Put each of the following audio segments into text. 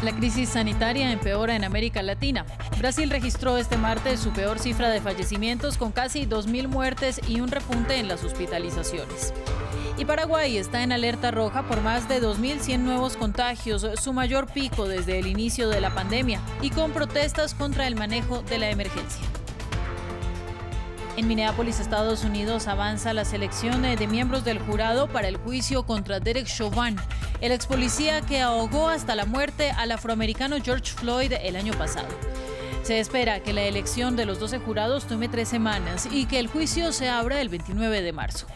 La crisis sanitaria empeora en América Latina. Brasil registró este martes su peor cifra de fallecimientos con casi 2.000 muertes y un repunte en las hospitalizaciones. Y Paraguay está en alerta roja por más de 2.100 nuevos contagios, su mayor pico desde el inicio de la pandemia, y con protestas contra el manejo de la emergencia. En Minneapolis, Estados Unidos, avanza la selección de miembros del jurado para el juicio contra Derek Chauvin, el ex policía que ahogó hasta la muerte al afroamericano George Floyd el año pasado. Se espera que la elección de los 12 jurados tome 3 semanas y que el juicio se abra el 29 de marzo.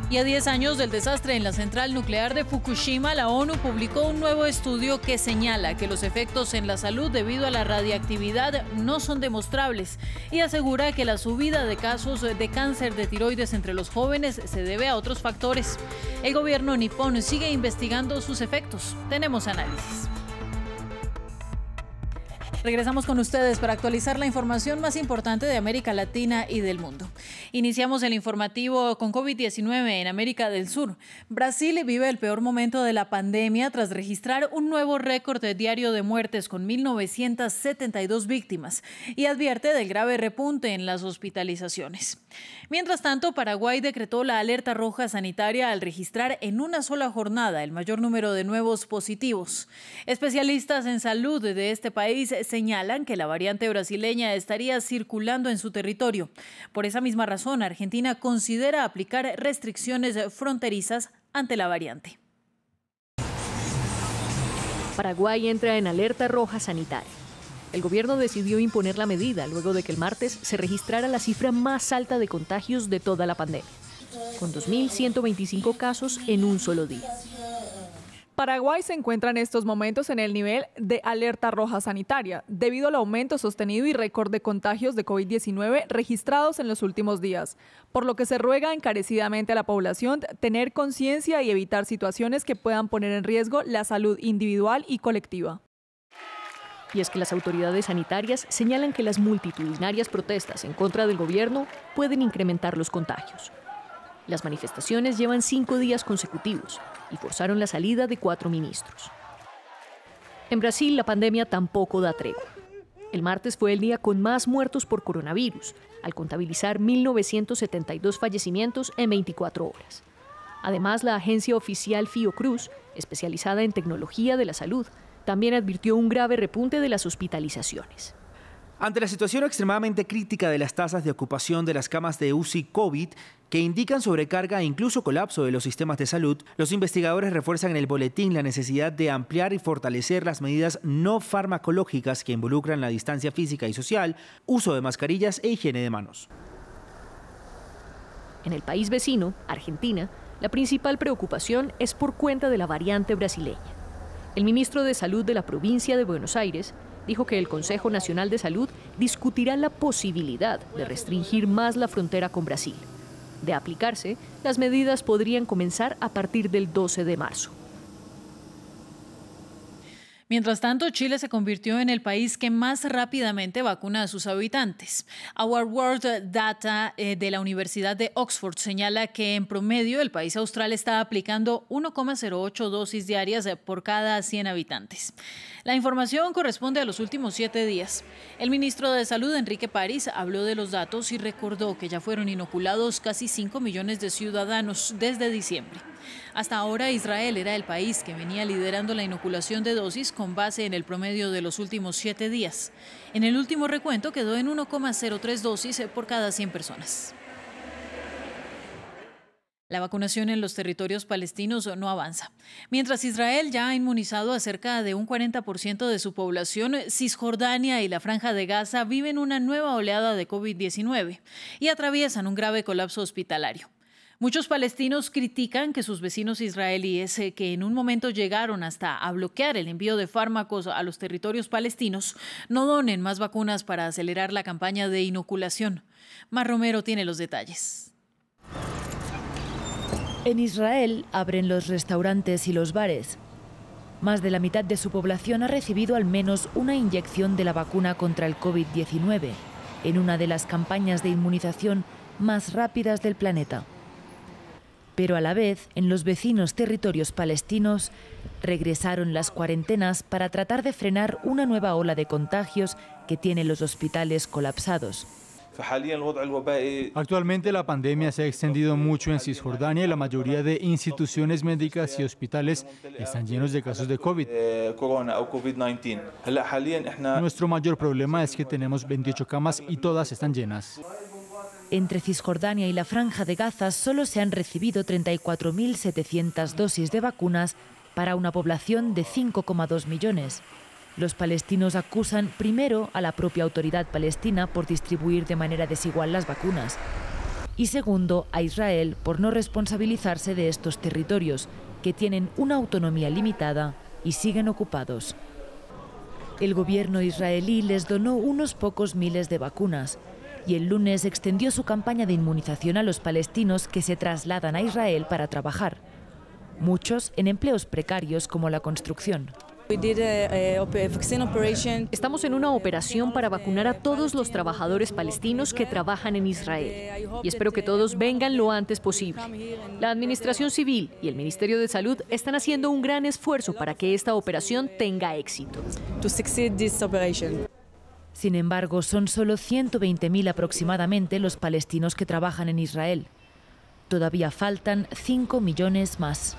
Y a 10 años del desastre en la central nuclear de Fukushima, la ONU publicó un nuevo estudio que señala que los efectos en la salud debido a la radiactividad no son demostrables y asegura que la subida de casos de cáncer de tiroides entre los jóvenes se debe a otros factores. El gobierno nipón sigue investigando sus efectos. Tenemos análisis. Regresamos con ustedes para actualizar la información más importante de América Latina y del mundo. Iniciamos el informativo con COVID-19 en América del Sur. Brasil vive el peor momento de la pandemia tras registrar un nuevo récord diario de muertes con 1.972 víctimas y advierte del grave repunte en las hospitalizaciones. Mientras tanto, Paraguay decretó la alerta roja sanitaria al registrar en una sola jornada el mayor número de nuevos positivos. Especialistas en salud de este país señalan que la variante brasileña estaría circulando en su territorio. Por esa misma razón, Argentina considera aplicar restricciones fronterizas ante la variante. Paraguay entra en alerta roja sanitaria. El gobierno decidió imponer la medida luego de que el martes se registrara la cifra más alta de contagios de toda la pandemia, con 2.125 casos en un solo día. Paraguay se encuentra en estos momentos en el nivel de alerta roja sanitaria, debido al aumento sostenido y récord de contagios de COVID-19 registrados en los últimos días, por lo que se ruega encarecidamente a la población tener conciencia y evitar situaciones que puedan poner en riesgo la salud individual y colectiva. Y es que las autoridades sanitarias señalan que las multitudinarias protestas en contra del gobierno pueden incrementar los contagios. Las manifestaciones llevan 5 días consecutivos y forzaron la salida de 4 ministros. En Brasil, la pandemia tampoco da tregua. El martes fue el día con más muertos por coronavirus, al contabilizar 1.972 fallecimientos en 24 horas. Además, la agencia oficial Fiocruz, especializada en tecnología de la salud, también advirtió un grave repunte de las hospitalizaciones. Ante la situación extremadamente crítica de las tasas de ocupación de las camas de UCI COVID, que indican sobrecarga e incluso colapso de los sistemas de salud, los investigadores refuerzan en el boletín la necesidad de ampliar y fortalecer las medidas no farmacológicas que involucran la distancia física y social, uso de mascarillas e higiene de manos. En el país vecino, Argentina, la principal preocupación es por cuenta de la variante brasileña. El ministro de Salud de la provincia de Buenos Aires dijo que el Consejo Nacional de Salud discutirá la posibilidad de restringir más la frontera con Brasil. De aplicarse, las medidas podrían comenzar a partir del 12 de marzo. Mientras tanto, Chile se convirtió en el país que más rápidamente vacuna a sus habitantes. Our World Data de la Universidad de Oxford señala que en promedio el país austral está aplicando 1,08 dosis diarias por cada 100 habitantes. La información corresponde a los últimos 7 días. El ministro de Salud, Enrique París, habló de los datos y recordó que ya fueron inoculados casi 5 millones de ciudadanos desde diciembre. Hasta ahora, Israel era el país que venía liderando la inoculación de dosis con base en el promedio de los últimos 7 días. En el último recuento quedó en 1,03 dosis por cada 100 personas. La vacunación en los territorios palestinos no avanza. Mientras Israel ya ha inmunizado a cerca de un 40% de su población, Cisjordania y la Franja de Gaza viven una nueva oleada de COVID-19 y atraviesan un grave colapso hospitalario. Muchos palestinos critican que sus vecinos israelíes, que en un momento llegaron hasta a bloquear el envío de fármacos a los territorios palestinos, no donen más vacunas para acelerar la campaña de inoculación. Mar Romero tiene los detalles. En Israel abren los restaurantes y los bares. Más de la mitad de su población ha recibido al menos una inyección de la vacuna contra el COVID-19, en una de las campañas de inmunización más rápidas del planeta. Pero a la vez, en los vecinos territorios palestinos, regresaron las cuarentenas para tratar de frenar una nueva ola de contagios que tiene los hospitales colapsados. Actualmente la pandemia se ha extendido mucho en Cisjordania y la mayoría de instituciones médicas y hospitales están llenos de casos de COVID. Nuestro mayor problema es que tenemos 28 camas y todas están llenas. Entre Cisjordania y la Franja de Gaza solo se han recibido 34.700 dosis de vacunas para una población de 5,2 millones. Los palestinos acusan primero a la propia autoridad palestina por distribuir de manera desigual las vacunas y segundo a Israel por no responsabilizarse de estos territorios, que tienen una autonomía limitada y siguen ocupados. El gobierno israelí les donó unos pocos miles de vacunas y el lunes extendió su campaña de inmunización a los palestinos que se trasladan a Israel para trabajar, muchos en empleos precarios como la construcción. Estamos en una operación para vacunar a todos los trabajadores palestinos que trabajan en Israel y espero que todos vengan lo antes posible. La Administración Civil y el Ministerio de Salud están haciendo un gran esfuerzo para que esta operación tenga éxito. Sin embargo, son solo 120.000 aproximadamente los palestinos que trabajan en Israel. Todavía faltan 5 millones más.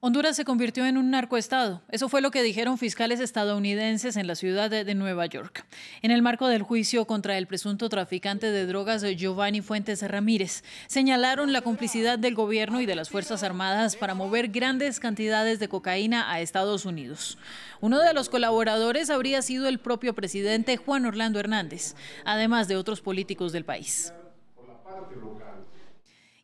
Honduras se convirtió en un narcoestado. Eso fue lo que dijeron fiscales estadounidenses en la ciudad de Nueva York, en el marco del juicio contra el presunto traficante de drogas Giovanni Fuentes Ramírez. Señalaron la complicidad del gobierno y de las Fuerzas Armadas para mover grandes cantidades de cocaína a Estados Unidos. Uno de los colaboradores habría sido el propio presidente Juan Orlando Hernández, además de otros políticos del país.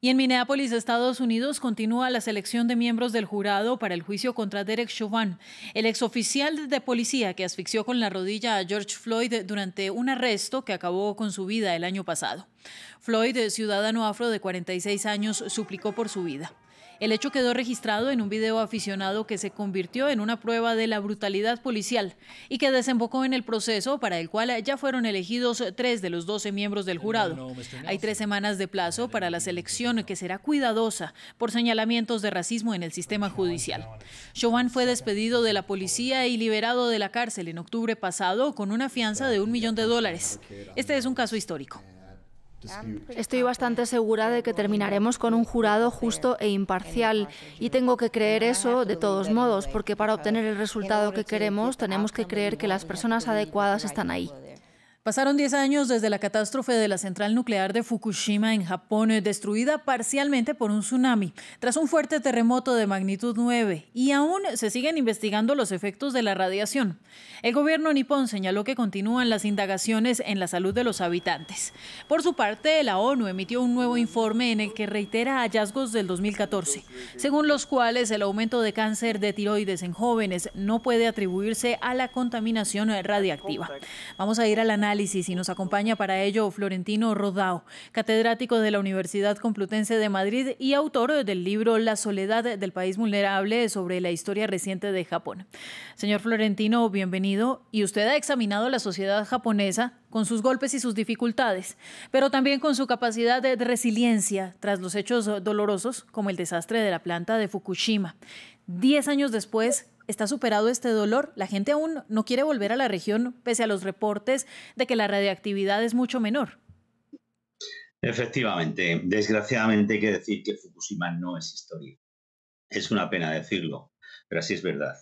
Y en Minneapolis, Estados Unidos, continúa la selección de miembros del jurado para el juicio contra Derek Chauvin, el exoficial de policía que asfixió con la rodilla a George Floyd durante un arresto que acabó con su vida el año pasado. Floyd, ciudadano afro de 46 años, suplicó por su vida. El hecho quedó registrado en un video aficionado que se convirtió en una prueba de la brutalidad policial y que desembocó en el proceso para el cual ya fueron elegidos 3 de los 12 miembros del jurado. Hay 3 semanas de plazo para la selección, que será cuidadosa por señalamientos de racismo en el sistema judicial. Chauvin fue despedido de la policía y liberado de la cárcel en octubre pasado con una fianza de $1 millón. Este es un caso histórico. Estoy bastante segura de que terminaremos con un jurado justo e imparcial y tengo que creer eso de todos modos, porque para obtener el resultado que queremos tenemos que creer que las personas adecuadas están ahí. Pasaron 10 años desde la catástrofe de la central nuclear de Fukushima en Japón, destruida parcialmente por un tsunami, tras un fuerte terremoto de magnitud 9, y aún se siguen investigando los efectos de la radiación. El gobierno nipón señaló que continúan las indagaciones en la salud de los habitantes. Por su parte, la ONU emitió un nuevo informe en el que reitera hallazgos del 2014, según los cuales el aumento de cáncer de tiroides en jóvenes no puede atribuirse a la contaminación radiactiva. Vamos a ir al análisis y nos acompaña para ello Florentino Rodao, catedrático de la Universidad Complutense de Madrid y autor del libro La soledad del país vulnerable, sobre la historia reciente de Japón. Señor Florentino, bienvenido. Y usted ha examinado la sociedad japonesa con sus golpes y sus dificultades, pero también con su capacidad de resiliencia tras los hechos dolorosos como el desastre de la planta de Fukushima. 10 años después, ¿está superado este dolor? La gente aún no quiere volver a la región pese a los reportes de que la radiactividad es mucho menor. Efectivamente, desgraciadamente hay que decir que Fukushima no es historia. Es una pena decirlo, pero así es verdad.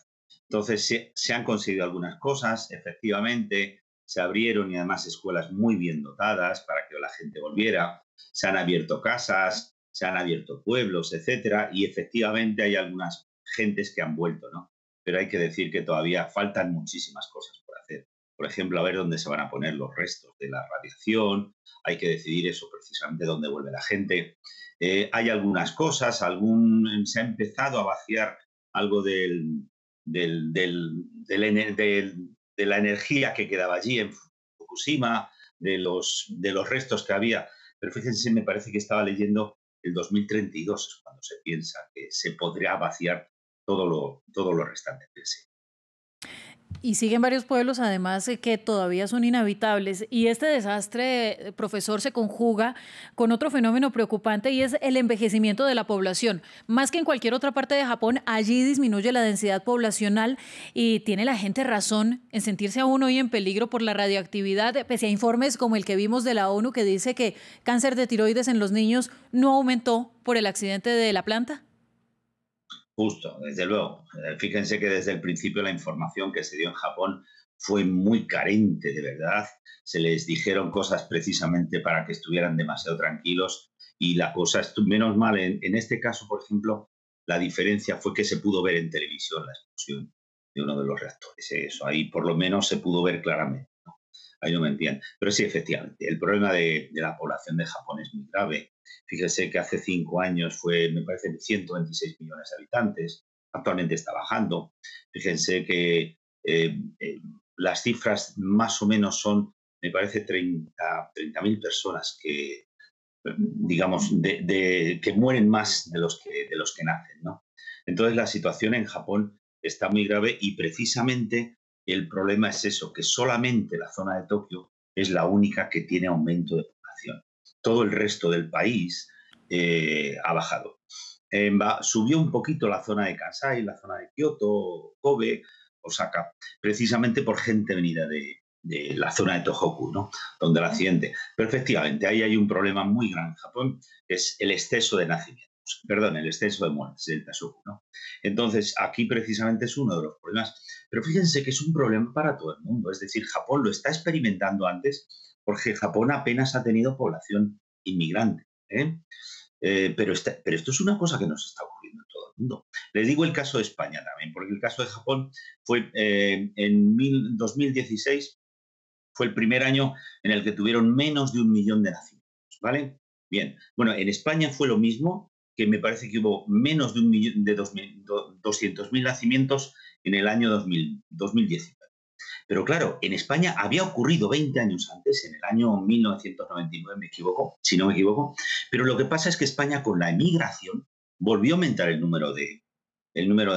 Entonces se han conseguido algunas cosas, efectivamente, se abrieron y además escuelas muy bien dotadas para que la gente volviera, se han abierto casas, se han abierto pueblos, etcétera, y efectivamente hay algunas gentes que han vuelto, ¿no? Pero hay que decir que todavía faltan muchísimas cosas por hacer. Por ejemplo, a ver dónde se van a poner los restos de la radiación, hay que decidir eso precisamente, dónde vuelve la gente. Hay algunas cosas, se ha empezado a vaciar algo de la energía que quedaba allí en Fukushima, de los restos que había. Pero fíjense, me parece que estaba leyendo el 2032, cuando se piensa que se podría vaciar todo lo restante. Y siguen varios pueblos, además, que todavía son inhabitables. Y este desastre, profesor, se conjuga con otro fenómeno preocupante y es el envejecimiento de la población. Más que en cualquier otra parte de Japón, allí disminuye la densidad poblacional y tiene la gente razón en sentirse aún hoy en peligro por la radioactividad, pese a informes como el que vimos de la ONU que dice que cáncer de tiroides en los niños no aumentó por el accidente de la planta. Justo, desde luego. Fíjense que desde el principio la información que se dio en Japón fue muy carente, de verdad. Se les dijeron cosas precisamente para que estuvieran demasiado tranquilos y la cosa estuvo menos mal. En este caso, por ejemplo, la diferencia fue que se pudo ver en televisión la explosión de uno de los reactores. Eso ahí por lo menos se pudo ver claramente, ¿no? Ahí no mentían. Pero sí, efectivamente, el problema de la población de Japón es muy grave. Fíjese que hace 5 años fue, me parece, 126 millones de habitantes. Actualmente está bajando. Fíjense que las cifras más o menos son, me parece, 30.000 personas que, digamos, que mueren más de los que nacen, ¿no? Entonces la situación en Japón está muy grave y precisamente el problema es eso, que solamente la zona de Tokio es la única que tiene aumento de población. Todo el resto del país ha bajado. Subió un poquito la zona de Kansai, la zona de Kioto, Kobe, Osaka, precisamente por gente venida de la zona de Tohoku, ¿no? Donde el accidente. Pero efectivamente, ahí hay un problema muy grande en Japón, que es el exceso de nacimientos, perdón, el exceso de muertes, el Tasuku, ¿no? Entonces, aquí precisamente es uno de los problemas. Pero fíjense que es un problema para todo el mundo. Es decir, Japón lo está experimentando antes porque Japón apenas ha tenido población inmigrante, ¿eh? Pero esto es una cosa que nos está ocurriendo en todo el mundo. Les digo el caso de España también, porque el caso de Japón fue en 2016, fue el primer año en el que tuvieron menos de 1 millón de nacimientos, ¿vale? Bien, bueno, en España fue lo mismo, que me parece que hubo menos de 200.000 nacimientos en el año 2019. Pero claro, en España había ocurrido 20 años antes, en el año 1999, si no me equivoco, pero lo que pasa es que España con la emigración volvió a aumentar el número de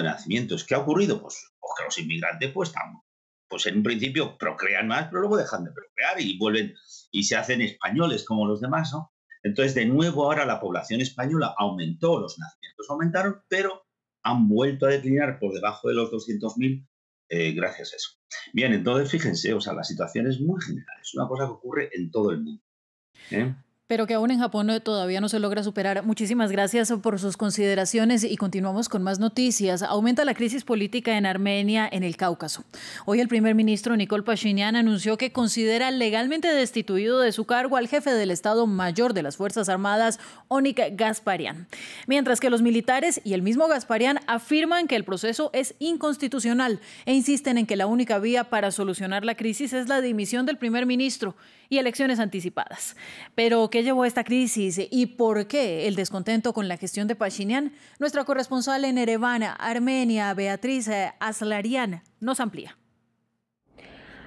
nacimientos. ¿Qué ha ocurrido? Pues que los inmigrantes pues en un principio procrean más, pero luego dejan de procrear y vuelven y se hacen españoles como los demás, ¿no? Entonces, de nuevo, ahora la población española aumentó, los nacimientos aumentaron, pero han vuelto a declinar por debajo de los 200.000 gracias a eso. Bien, entonces fíjense, o sea, la situación es muy general, es una cosa que ocurre en todo el mundo, ¿eh? Pero que aún en Japón todavía no se logra superar. Muchísimas gracias por sus consideraciones y continuamos con más noticias. Aumenta la crisis política en Armenia, en el Cáucaso. Hoy el primer ministro Nikol Pashinyan anunció que considera legalmente destituido de su cargo al jefe del Estado Mayor de las Fuerzas Armadas, Onik Gasparian. Mientras que los militares y el mismo Gasparian afirman que el proceso es inconstitucional e insisten en que la única vía para solucionar la crisis es la dimisión del primer ministro y elecciones anticipadas. Pero, ¿qué llevó a esta crisis y por qué el descontento con la gestión de Pashinyan? Nuestra corresponsal en Ereván, Armenia, Beatriz Aslarian, nos amplía.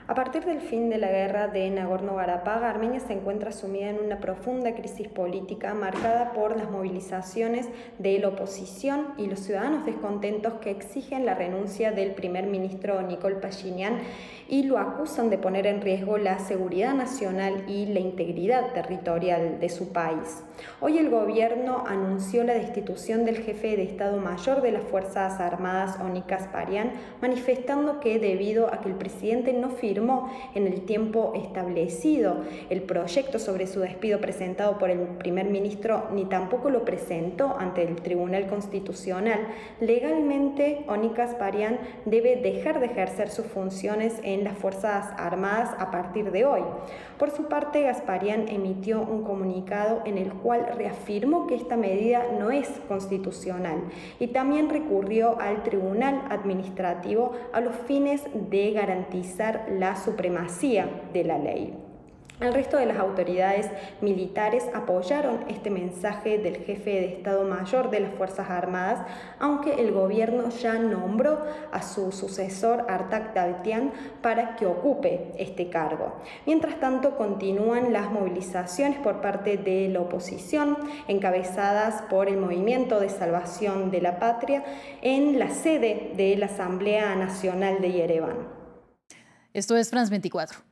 A partir del fin de la guerra de Nagorno-Karabaj, Armenia se encuentra sumida en una profunda crisis política marcada por las movilizaciones de la oposición y los ciudadanos descontentos que exigen la renuncia del primer ministro Nikol Pashinyan y lo acusan de poner en riesgo la seguridad nacional y la integridad territorial de su país. Hoy el gobierno anunció la destitución del jefe de Estado Mayor de las Fuerzas Armadas, Onik Gasparian, manifestando que debido a que el presidente no firmó en el tiempo establecido el proyecto sobre su despido presentado por el primer ministro, ni tampoco lo presentó ante el Tribunal Constitucional, legalmente Onik Gasparian debe dejar de ejercer sus funciones en las Fuerzas Armadas a partir de hoy. Por su parte, Gasparian emitió un comunicado en el cual reafirmó que esta medida no es constitucional y también recurrió al Tribunal Administrativo a los fines de garantizar la supremacía de la ley. El resto de las autoridades militares apoyaron este mensaje del jefe de Estado Mayor de las Fuerzas Armadas, aunque el gobierno ya nombró a su sucesor Artak Davtyan para que ocupe este cargo. Mientras tanto, continúan las movilizaciones por parte de la oposición, encabezadas por el Movimiento de Salvación de la Patria, en la sede de la Asamblea Nacional de Ereván. Esto es France 24.